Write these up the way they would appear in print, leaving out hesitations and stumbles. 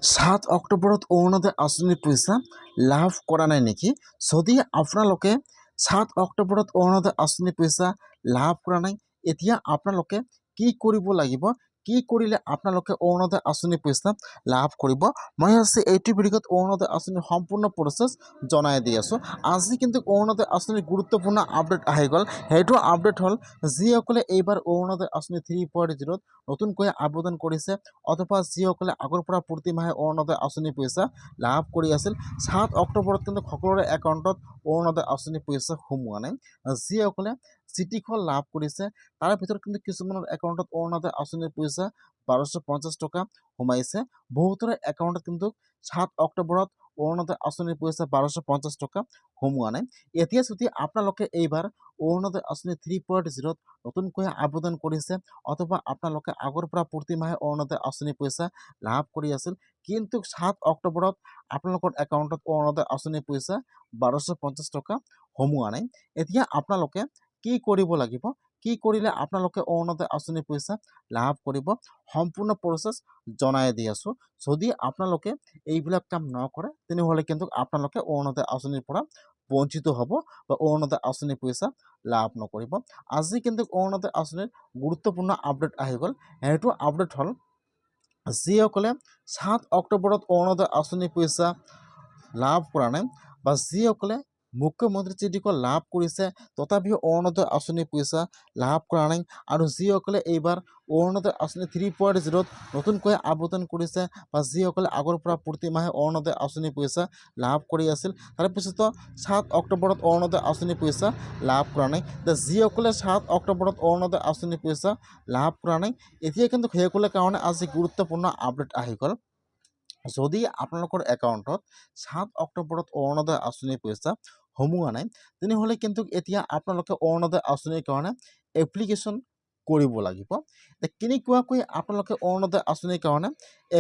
7 অক্টোবৰত অৰুণোদয় আঁচনিৰ পইচা লাভ কৰা নাই নেকি? যদি আপোনালোকে 7 অক্টোবৰত অৰুণোদয় আঁচনিৰ পইচা লাভ কৰা নাই, এতিয়া আপোনালোকে কি কৰিব লাগিব? কি কৰিলে আপোনালোকে অৰুণোদয় আঁচনিৰ পইচা লাভ কৰিব? মই আজি এইটো ভিডিঅ'ত অৰুণোদয় আঁচনিৰ সম্পূৰ্ণ প্ৰচেছ জনাই দি আছোঁ। আজি কিন্তু অৰুণোদয় আঁচনিৰ গুৰুত্বপূৰ্ণ আপডেট আহি গ'ল। সেইটো আপডেট হ'ল যিসকলে এইবাৰ অৰুণোদয় আঁচনি 3.0ত নতুনকৈ আবেদন কৰিছে অথবা যিসকলে আগৰ পৰা প্ৰতি মাহে অৰুণোদয় আঁচনিৰ পইচা লাভ কৰি আছিল, 7 অক্টোবৰত কিন্তু সকলোৰে একাউণ্টত অৰুণোদয় আঁচনিৰ পইচা সোমোৱা নাই। যিসকলে চিঠিখন লাভ কৰিছে তাৰ ভিতৰত কিন্তু কিছুমানৰ একাউণ্টত অৰুণোদয় আঁচনিৰ পইচা 1250 টকা সোমাইছে। বহুতৰে একাউণ্টত কিন্তু 7 অক্টোবৰত অৰুণোদয় আঁচনিৰ পইচা 1250 টকা সোমোৱা নাই। এতিয়া যদি আপোনালোকে এইবাৰ অৰুণোদয় আঁচনি 3.0ত নতুনকৈ আবেদন কৰিছে অথবা আপোনালোকে আগৰ পৰা প্ৰতি মাহে অৰুণোদয় আঁচনিৰ পইচা লাভ কৰি আছিল, কিন্তু 7 অক্টোবৰত আপোনালোকৰ একাউণ্টত অৰুণোদয় আঁচনিৰ পইচা 1250 টকা সোমোৱা নাই। এতিয়া আপোনালোকে কি কৰিব লাগিব? কি কৰিলে আপোনালোকে অৰুণোদয় আঁচনিৰ পইচা লাভ কৰিব? সম্পূৰ্ণ প্ৰচেছ জনাই দি আছোঁ। যদি আপোনালোকে এইবিলাক কাম নকৰে তেনেহ'লে কিন্তু আপোনালোকে অৰুণোদয় আঁচনিৰ পৰা বঞ্চিত হ'ব বা অৰুণোদয় আঁচনিৰ পইচা লাভ নকৰিব। আজি কিন্তু অৰুণোদয় আঁচনিৰ গুৰুত্বপূৰ্ণ আপডেট আহি গ'ল। সেইটো আপডেট হ'ল যিসকলে 7 অক্টোবৰত অৰুণোদয় আঁচনিৰ পইচা লাভ কৰা নাই বা যিসকলে মুখ্যমন্ত্ৰী চিঠিখন লাভ কৰিছে তথাপিও অৰুণোদয় আঁচনিৰ পইচা লাভ কৰা নাই, আৰু যিসকলে এইবাৰ অৰুণোদয় আঁচনি 3.0ত নতুনকৈ আবেদন কৰিছে বা যিসকলে আগৰ পৰা প্ৰতি মাহে অৰুণোদয় আঁচনিৰ পইচা লাভ কৰি আছিল তাৰপিছতো 7 অক্টোবৰত অৰুণোদয় আঁচনিৰ পইচা লাভ কৰা নাই। যিসকলে 7 অক্টোবৰত অৰুণোদয় আঁচনিৰ পইচা লাভ কৰা নাই, এতিয়া কিন্তু সেইসকলৰ কাৰণে আজি গুৰুত্বপূৰ্ণ আপডেট আহি গ'ল। যদি আপোনালোকৰ একাউণ্টত 7 অক্টোবৰত অৰুণোদয় আঁচনিৰ পইচা সোমোৱা নাই তেনেহ'লে কিন্তু এতিয়া আপোনালোকে অৰুণোদয় আঁচনিৰ কাৰণে এপ্লিকেশ্যন কৰিব লাগিব। কেনেকুৱাকৈ আপোনালোকে অৰুণোদয় আঁচনিৰ কাৰণে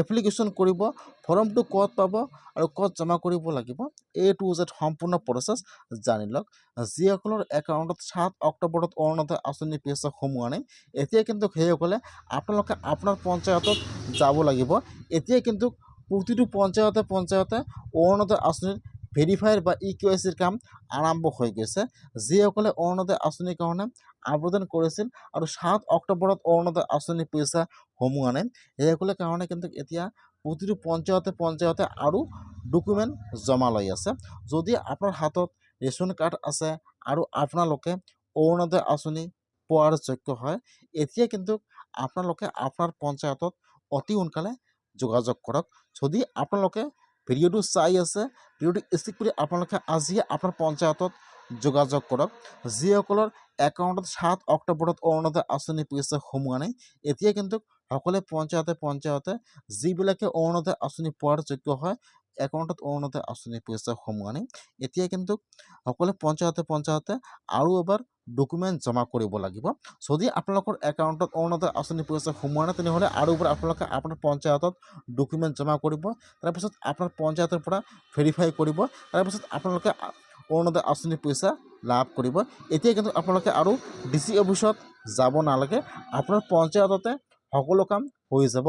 এপ্লিকেশ্যন কৰিব, ফৰ্মটো ক'ত পাব আৰু ক'ত জমা কৰিব লাগিব, A to Z সম্পূৰ্ণ প্ৰচেছ জানি লওক। যিসকলৰ একাউণ্টত 7 অক্টোবৰত অৰুণোদয় আঁচনিৰ পইচা সোমোৱা নাই, এতিয়া কিন্তু সেইসকলে আপোনালোকে আপোনাৰ পঞ্চায়তত যাব লাগিব। এতিয়া কিন্তু প্ৰতিটো পঞ্চায়তে অৰুণোদয় আঁচনিৰ ভেৰিফায়াৰ বা EKYCৰ কাম আৰম্ভ হৈ গৈছে। যিসকলে অৰুণোদয় আঁচনিৰ কাৰণে আবেদন কৰিছিল আৰু 7 অক্টোবৰত অৰুণোদয় আঁচনিৰ পইচা সোমোৱা নাই, সেইসকলৰ কাৰণে কিন্তু এতিয়া প্ৰতিটো পঞ্চায়তে আৰু ডকুমেণ্ট জমা লৈ আছে। যদি আপোনাৰ হাতত ৰেচন কাৰ্ড আছে আৰু আপোনালোকে অৰুণোদয় আঁচনি পোৱাৰ যোগ্য হয়, এতিয়া কিন্তু আপোনালোকে আপোনাৰ পঞ্চায়তত অতি সোনকালে যোগাযোগ কৰক। যদি আপোনালোকে ভিডিঅ'টো চাই আছে, ভিডিঅ'টো স্কিপ কৰি আপোনালোকে আজিয়ে আপোনাৰ পঞ্চায়তত যোগাযোগ কৰক। যিসকলৰ একাউণ্টত 7 অক্টোবৰত অৰুণোদয় আঁচনিৰ পইচা সোমোৱা নাই, এতিয়া কিন্তু সকলো পঞ্চায়তে যিবিলাকে অৰুণোদয় আঁচনি পোৱাৰ যোগ্য হয় একাউণ্টত অৰুণোদয় আঁচনিৰ পইচা সোমোৱা নাই, এতিয়া কিন্তু সকলো পঞ্চায়তে আৰু এবাৰ ডকুমেণ্ট জমা কৰিব লাগিব। যদি আপোনালোকৰ একাউণ্টত অৰুণোদয় আঁচনিৰ পইচা সোমোৱা নাই তেনেহ'লে আৰু এবাৰ আপোনালোকে আপোনাৰ পঞ্চায়তত ডকুমেণ্ট জমা কৰিব, তাৰপিছত আপোনাৰ পঞ্চায়তৰ পৰা ভেৰিফাই কৰিব, তাৰপিছত আপোনালোকে অৰুণোদয় আঁচনিৰ পইচা লাভ কৰিব। এতিয়া কিন্তু আপোনালোকে আৰু DC অফিচত যাব নালাগে, আপোনাৰ পঞ্চায়ততে সকলো কাম হৈ যাব।